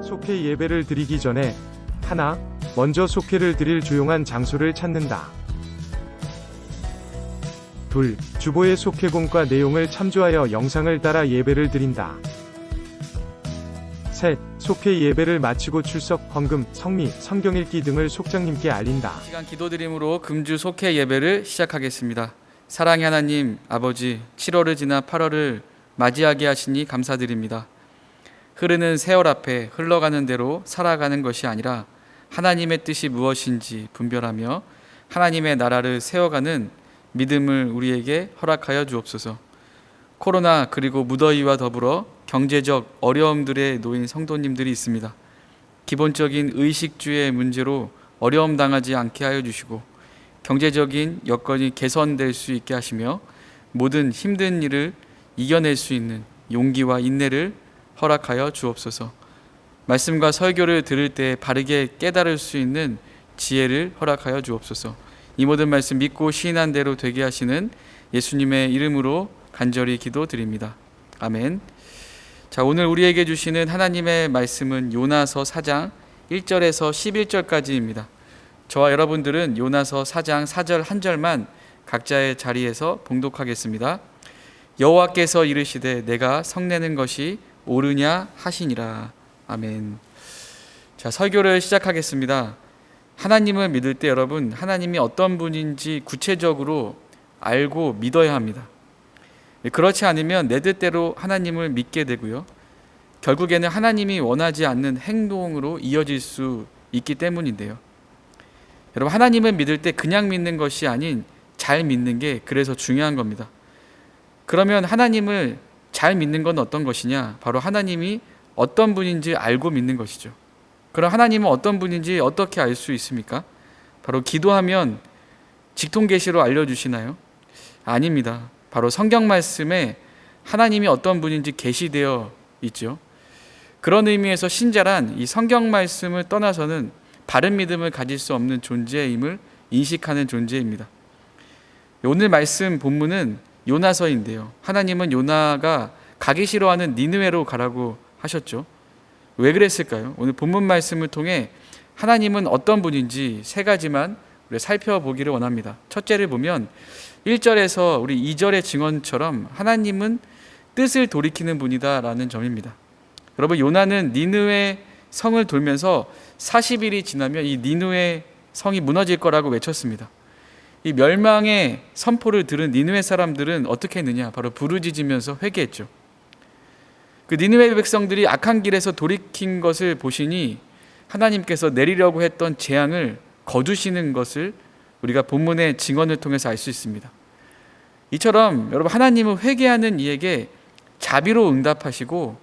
속회 예배를 드리기 전에 하나, 먼저 속회를 드릴 조용한 장소를 찾는다. 둘, 주보의 속회공과 내용을 참조하여 영상을 따라 예배를 드린다. 셋, 속회 예배를 마치고 출석, 헌금, 성미, 성경 읽기 등을 속장님께 알린다. 시간 기도드림으로 금주 속회 예배를 시작하겠습니다. 사랑의 하나님 아버지, 7월을 지나 8월을 맞이하게 하시니 감사드립니다. 흐르는 세월 앞에 흘러가는 대로 살아가는 것이 아니라 하나님의 뜻이 무엇인지 분별하며 하나님의 나라를 세워가는 믿음을 우리에게 허락하여 주옵소서. 코로나 그리고 무더위와 더불어 경제적 어려움들에 놓인 성도님들이 있습니다. 기본적인 의식주의 문제로 어려움 당하지 않게 하여 주시고 경제적인 여건이 개선될 수 있게 하시며 모든 힘든 일을 이겨낼 수 있는 용기와 인내를 허락하여 주옵소서. 말씀과 설교를 들을 때 바르게 깨달을 수 있는 지혜를 허락하여 주옵소서. 이 모든 말씀 믿고 시인한 대로 되게 하시는 예수님의 이름으로 간절히 기도드립니다. 아멘. 자, 오늘 우리에게 주시는 하나님의 말씀은 요나서 4장 1절에서 11절까지입니다. 저와 여러분들은 요나서 4장 4절 한 절만 각자의 자리에서 봉독하겠습니다. 여호와께서 이르시되 내가 성내는 것이 옳으냐 하시니라. 아멘. 자, 설교를 시작하겠습니다. 하나님을 믿을 때 여러분, 하나님이 어떤 분인지 구체적으로 알고 믿어야 합니다. 그렇지 않으면 내 뜻대로 하나님을 믿게 되고요. 결국에는 하나님이 원하지 않는 행동으로 이어질 수 있기 때문인데요. 여러분, 하나님을 믿을 때 그냥 믿는 것이 아닌 잘 믿는 게 그래서 중요한 겁니다. 그러면 하나님을 잘 믿는 건 어떤 것이냐? 바로 하나님이 어떤 분인지 알고 믿는 것이죠. 그럼 하나님은 어떤 분인지 어떻게 알 수 있습니까? 바로 기도하면 직통계시로 알려주시나요? 아닙니다. 바로 성경 말씀에 하나님이 어떤 분인지 계시되어 있죠. 그런 의미에서 신자란 이 성경 말씀을 떠나서는 바른 믿음을 가질 수 없는 존재임을 인식하는 존재입니다. 오늘 말씀 본문은 요나서인데요. 하나님은 요나가 가기 싫어하는 니느웨로 가라고 하셨죠. 왜 그랬을까요? 오늘 본문 말씀을 통해 하나님은 어떤 분인지 세 가지만 우리 살펴보기를 원합니다. 첫째를 보면 1절에서 우리 2절의 증언처럼 하나님은 뜻을 돌이키는 분이다라는 점입니다. 여러분, 요나는 니느웨 성을 돌면서 40일이 지나면 이 니느웨 성이 무너질 거라고 외쳤습니다. 이 멸망의 선포를 들은 니느웨 사람들은 어떻게 했느냐? 바로 부르짖으면서 회개했죠. 그 니느웨 백성들이 악한 길에서 돌이킨 것을 보시니 하나님께서 내리려고 했던 재앙을 거두시는 것을 우리가 본문의 증언을 통해서 알 수 있습니다. 이처럼 여러분, 하나님은 회개하는 이에게 자비로 응답하시고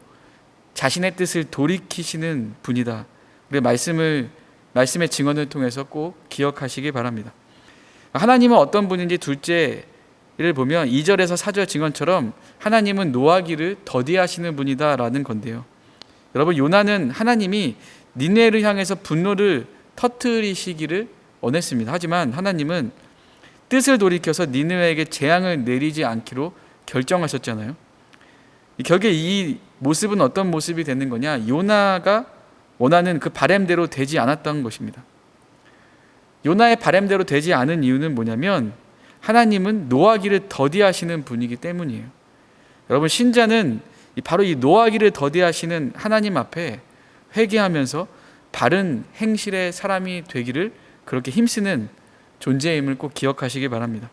자신의 뜻을 돌이키시는 분이다. 우리 말씀의 증언을 통해서 꼭 기억하시기 바랍니다. 하나님은 어떤 분인지 둘째를 보면 2절에서 4절 증언처럼 하나님은 노하기를 더디하시는 분이다라는 건데요. 여러분, 요나는 하나님이 니느웨를 향해서 분노를 터뜨리시기를 원했습니다. 하지만 하나님은 뜻을 돌이켜서 니느웨에게 재앙을 내리지 않기로 결정하셨잖아요. 결국에 이 모습은 어떤 모습이 되는 거냐? 요나가 원하는 그 바램대로 되지 않았던 것입니다. 요나의 바램대로 되지 않은 이유는 뭐냐면 하나님은 노하기를 더디하시는 분이기 때문이에요. 여러분, 신자는 바로 이 노하기를 더디하시는 하나님 앞에 회개하면서 바른 행실의 사람이 되기를 그렇게 힘쓰는 존재임을 꼭 기억하시기 바랍니다.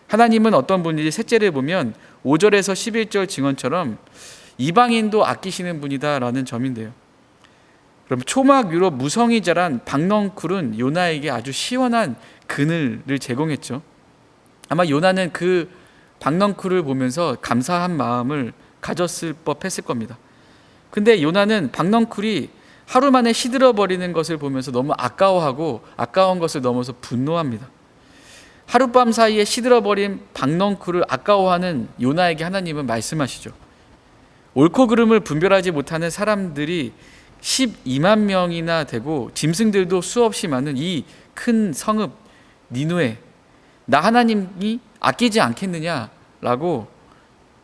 하나님은 어떤 분인지 셋째를 보면 5절에서 11절 증언처럼 이방인도 아끼시는 분이다라는 점인데요. 그럼 초막 위로 무성이 자란 박넝쿨은 요나에게 아주 시원한 그늘을 제공했죠. 아마 요나는 그 박넝쿨을 보면서 감사한 마음을 가졌을 법했을 겁니다. 근데 요나는 박넝쿨이 하루 만에 시들어버리는 것을 보면서 너무 아까워하고 아까운 것을 넘어서 분노합니다. 하룻밤 사이에 시들어버린 박넝쿨을 아까워하는 요나에게 하나님은 말씀하시죠. 옳고 그름을 분별하지 못하는 사람들이 12만 명이나 되고 짐승들도 수없이 많은 이 큰 성읍 니느웨, 나 하나님이 아끼지 않겠느냐라고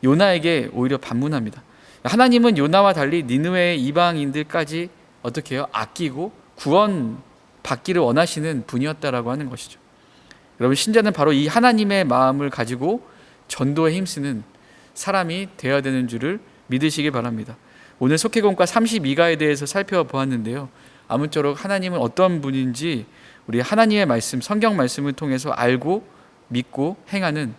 요나에게 오히려 반문합니다. 하나님은 요나와 달리 니느웨의 이방인들까지 어떻게 해요? 아끼고 구원 받기를 원하시는 분이었다라고 하는 것이죠. 여러분, 신자는 바로 이 하나님의 마음을 가지고 전도에 힘쓰는 사람이 되어야 되는 줄을 믿으시기 바랍니다. 오늘 속회공과 32가에 대해서 살펴보았는데요. 아무쪼록 하나님은 어떤 분인지 우리 하나님의 말씀, 성경 말씀을 통해서 알고 믿고 행하는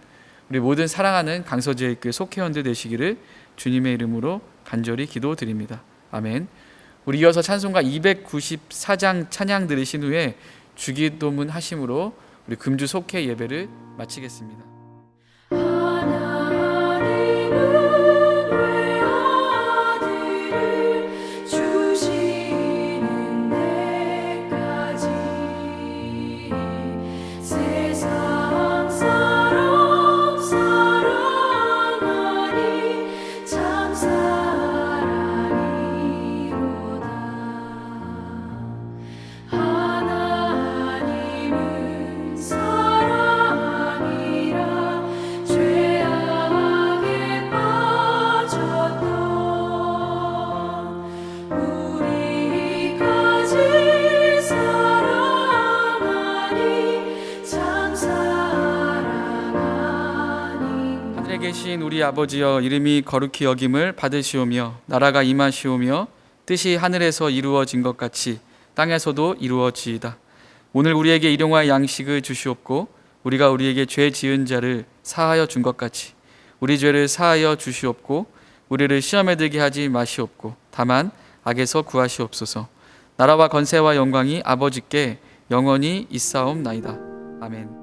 우리 모든 사랑하는 강서지혜교회 속회원들 되시기를 주님의 이름으로 간절히 기도드립니다. 아멘. 우리 이어서 찬송가 294장 찬양 들으신 후에 주기도문 하심으로 우리 금주 속회 예배를 마치겠습니다. 계신 우리 아버지여, 이름이 거룩히 여김을 받으시오며 나라가 임하시오며 뜻이 하늘에서 이루어진 것 같이 땅에서도 이루어지이다. 오늘 우리에게 일용할 양식을 주시옵고 우리가 우리에게 죄 지은 자를 사하여 준 것 같이 우리 죄를 사하여 주시옵고 우리를 시험에 들게 하지 마시옵고 다만 악에서 구하시옵소서. 나라와 권세와 영광이 아버지께 영원히 있사옵나이다. 아멘.